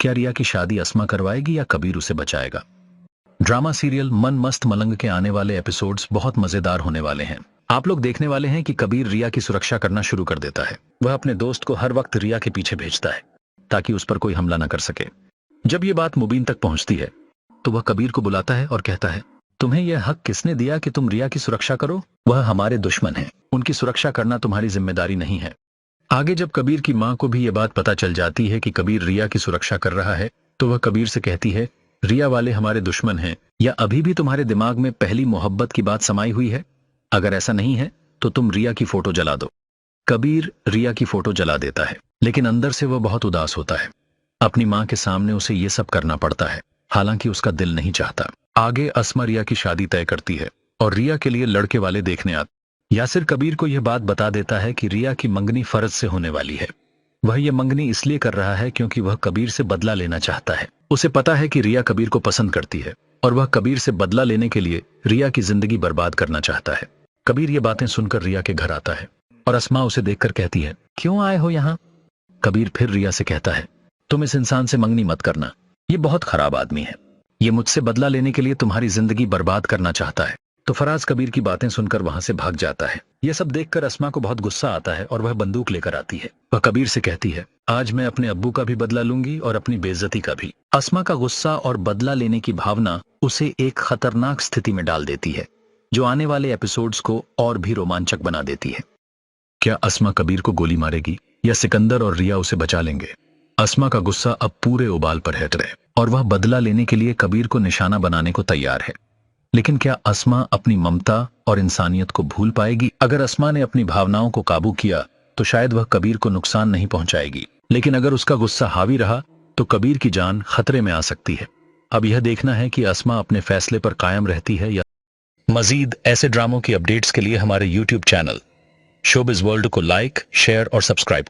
क्या रिया की शादी अस्मा करवाएगी या कबीर उसे बचाएगा? ड्रामा सीरियल मन मस्त मलंग के आने वाले एपिसोड्स बहुत मजेदार होने वाले हैं। आप लोग देखने वाले हैं कि कबीर रिया की सुरक्षा करना शुरू कर देता है। वह अपने दोस्त को हर वक्त रिया के पीछे भेजता है ताकि उस पर कोई हमला न कर सके। जब ये बात मुबीन तक पहुंचती है तो वह कबीर को बुलाता है और कहता है, तुम्हें यह हक किसने दिया कि तुम रिया की सुरक्षा करो? वह हमारे दुश्मन हैं, उनकी सुरक्षा करना तुम्हारी जिम्मेदारी नहीं है। आगे जब कबीर की मां को भी यह बात पता चल जाती है कि कबीर रिया की सुरक्षा कर रहा है तो वह कबीर से कहती है, रिया वाले हमारे दुश्मन हैं या अभी भी तुम्हारे दिमाग में पहली मोहब्बत की बात समाई हुई है? अगर ऐसा नहीं है तो तुम रिया की फोटो जला दो। कबीर रिया की फोटो जला देता है, लेकिन अंदर से वह बहुत उदास होता है। अपनी मां के सामने उसे यह सब करना पड़ता है, हालांकि उसका दिल नहीं चाहता। आगे अस्मा रिया की शादी तय करती है और रिया के लिए लड़के वाले देखने आते। यासिर कबीर को यह बात बता देता है कि रिया की मंगनी फर्ज से होने वाली है। वह यह मंगनी इसलिए कर रहा है क्योंकि वह कबीर से बदला लेना चाहता है। उसे पता है कि रिया कबीर को पसंद करती है और वह कबीर से बदला लेने के लिए रिया की जिंदगी बर्बाद करना चाहता है। कबीर ये बातें सुनकर रिया के घर आता है और अस्मा उसे देखकर कहती है, क्यों आए हो यहाँ? कबीर फिर रिया से कहता है, तुम इस इंसान से मंगनी मत करना, ये बहुत खराब आदमी है। ये मुझसे बदला लेने के लिए तुम्हारी जिंदगी बर्बाद करना चाहता है। तो फराज कबीर की बातें सुनकर वहां से भाग जाता है। यह सब देखकर अस्मा को बहुत गुस्सा आता है और वह बंदूक लेकर आती है। वह कबीर से कहती है, आज मैं अपने अब्बू का भी बदला लूंगी और अपनी बेइज्जती का भी। अस्मा का गुस्सा और बदला लेने की भावना उसे एक खतरनाक स्थिति में डाल देती है, जो आने वाले एपिसोड्स को और भी रोमांचक बना देती है। क्या अस्मा कबीर को गोली मारेगी या सिकंदर और रिया उसे बचा लेंगे? अस्मा का गुस्सा अब पूरे उबाल पर है और वह बदला लेने के लिए कबीर को निशाना बनाने को तैयार है। लेकिन क्या अस्मा अपनी ममता और इंसानियत को भूल पाएगी? अगर अस्मा ने अपनी भावनाओं को काबू किया तो शायद वह कबीर को नुकसान नहीं पहुंचाएगी, लेकिन अगर उसका गुस्सा हावी रहा तो कबीर की जान खतरे में आ सकती है। अब यह देखना है कि अस्मा अपने फैसले पर कायम रहती है या। मजीद ऐसे ड्रामों की अपडेट्स के लिए हमारे YouTube चैनल शोबिज़ वर्ल्ड को लाइक, शेयर और सब्सक्राइब करें।